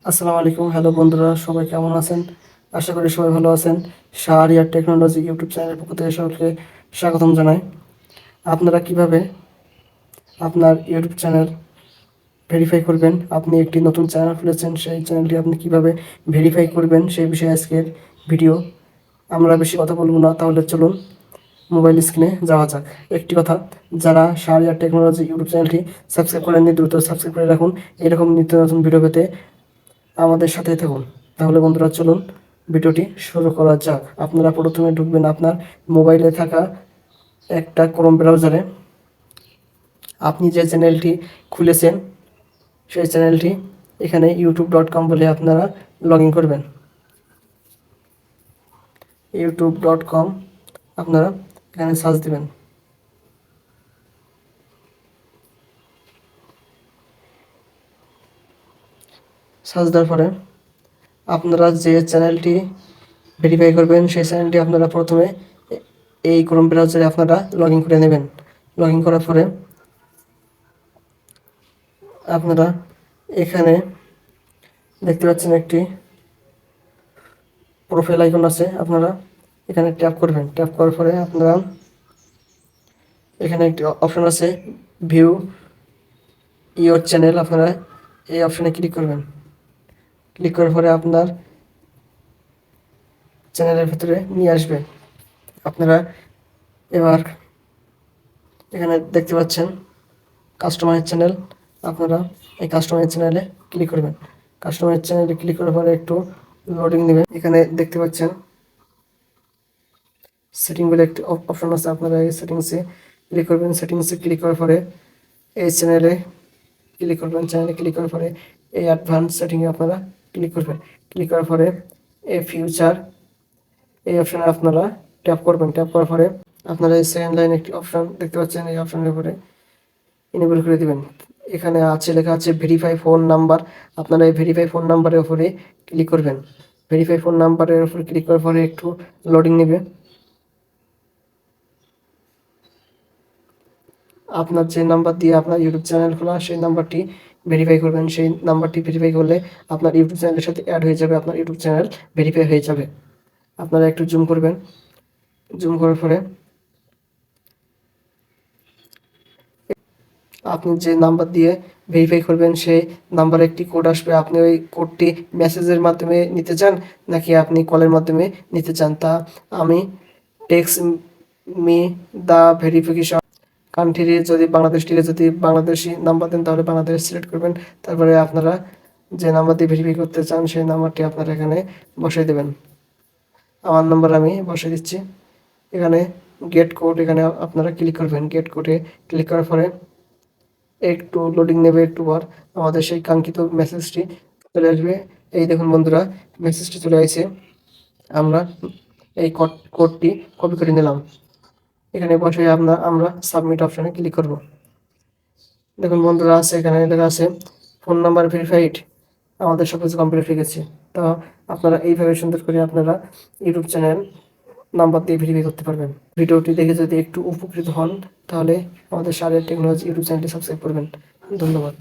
আসসালামু আলাইকুম। হ্যালো বন্ধুরা, সবাই কেমন আছেন? আশা করি সবাই ভালো আছেন। শাহরিয়ার টেকনোলজি ইউটিউব চ্যানেলের পক্ষ থেকে সকলকে স্বাগতম জানাই। আপনারা কিভাবে আপনার ইউটিউব চ্যানেল ভেরিফাই করবেন? আপনি একটি নতুন চ্যানেল খুলেছেন, সেই চ্যানেলটি আপনি কিভাবে ভেরিফাই করবেন সেই বিষয়ে আজকের ভিডিও। আমরা বেশি কথা বলবো না, তাহলে চলুন মোবাইল স্ক্রিনে যাওয়া যাক। একটি কথা, যারা শাহরিয়ার টেকনোলজি ইউটিউব চ্যানেলটি সাবস্ক্রাইব করেননি দ্রুত সাবস্ক্রাইব করে রাখুন এরকম নিত্য নতুন ভিডিও পেতে আমাদের সাথেই থাকুন। তাহলে বন্ধুরা চলুন ভিডিওটি শুরু করা যাক। আপনারা প্রথমে ঢুকবেন আপনার মোবাইলে থাকা একটা ক্রোম ব্রাউজারে। আপনি যে চ্যানেলটি খুলেছেন সেই চ্যানেলটি এখানে youtube.com বলে আপনারা লগ ইন করবেন। youtube.com আপনারা এখানে সার্চ দেবেন। সার্চ দেওয়ার পরে আপনারা যে চ্যানেলটি ভেরিফাই করবেন সেই চ্যানেলটি আপনারা প্রথমে এই ক্রোম ব্রাউজারে আপনারা লগ ইন করে নেবেন। লগ ইন করার পরে আপনারা এখানে দেখতে পাচ্ছেন একটি প্রোফাইল আইকন আছে, আপনারা এখানে ট্যাপ করবেন। ট্যাপ করার পরে আপনারা এখানে একটি অপশন আছে ভিউ ইওর চ্যানেল, আপনারা এই অপশনে ক্লিক করবেন। ক্লিক করার পরে আপনার চ্যানেলের ভিতরে নিয়ে আসবে। আপনারা এবার এখানে দেখতে পাচ্ছেন কাস্টমাইজ চ্যানেল, আপনারা এই কাস্টমাইজ চ্যানেলে ক্লিক করবেন। কাস্টমাইজ চ্যানেলে ক্লিক করার পরে একটু লোডিং নেবেন। এখানে দেখতে পাচ্ছেন সেটিং বলে একটি অপশন আছে, আপনারা এই সেটিংসে ক্লিক করবেন। সেটিংসে ক্লিক করার পরে এই চ্যানেলে ক্লিক করবেন। চ্যানেলে ক্লিক করার পরে এই অ্যাডভান্স সেটিংয়ে আপনারা ক্লিক করবেন। ক্লিক করার পরে এই ফিউচার এই অপশানে আপনারা ট্যাপ করবেন। ট্যাপ করার পরে আপনারা এই সেকেন্ড লাইনে একটি অপশান দেখতে পাচ্ছেন, এই অপশানের উপরে ইনেবল করে দিবেন। এখানে আছে লেখা আছে ভেরিফাই ফোন নাম্বার, আপনারা এই ভেরিফাই ফোন নাম্বারের উপরে ক্লিক করবেন। ভেরিফাই ফোন নাম্বারের উপরে ক্লিক করার পরে একটু লোডিং নেবে। আপনার যে নাম্বার দিয়ে আপনার ইউটিউব চ্যানেল খোলা সেই নাম্বারটি ভেরিফাই করবেন। সেই নাম্বারটি ভেরিফাই করলে আপনার ইউটিউব চ্যানেলের সাথে অ্যাড হয়ে যাবে, আপনার ইউটিউব চ্যানেল ভেরিফাই হয়ে যাবে। আপনারা একটু জুম করবেন। জুম করার পরে আপনি যে নাম্বার দিয়ে ভেরিফাই করবেন সেই নাম্বারে একটি কোড আসবে। আপনি ওই কোডটি মেসেজের মাধ্যমে নিতে চান নাকি আপনি কলের মাধ্যমে নিতে চান, তা আমি text me the verification country যদি বাংলাদেশ থেকে যদি বাংলাদেশি নাম্বার দেন তাহলে বাংলাদেশ সিলেক্ট করবেন। তারপরে আপনারা যে নাম্বার দিয়ে ভেরিফাই করতে চান সেই নাম্বারটি আপনারা এখানে বসিয়ে দেবেন। আমার নাম্বার আমি বসিয়ে দিচ্ছি। এখানে গেট কোড, এখানে আপনারা ক্লিক করবেন। গেট কোডে ক্লিক করার পরে একটু লোডিং নেবে, একটু পর আমাদের সেই কাঙ্ক্ষিত মেসেজটি চলে আসবে। এই দেখুন বন্ধুরা, মেসেজটি চলে আসছে। আমরা এই কোডটি কপি করে নিলাম। এখানে বসে আমরা সাবমিট অপশানে ক্লিক করব। দেখুন বন্ধুরা, আছে এখানে লেখা আছে ফোন নাম্বার ভেরিফাইড, আমাদের সব কিছু কমপ্লিট হয়ে গেছে। তো আপনারা এইভাবে সুন্দর করে আপনারা ইউটিউব চ্যানেল নাম্বার দিয়ে ভেরিফাই করতে পারবেন। ভিডিওটি দেখে যদি একটু উপকৃত হন তাহলে আমাদের শাহরিয়ার টেকনোলজি ইউটিউব চ্যানেলটি সাবস্ক্রাইব করবেন। ধন্যবাদ।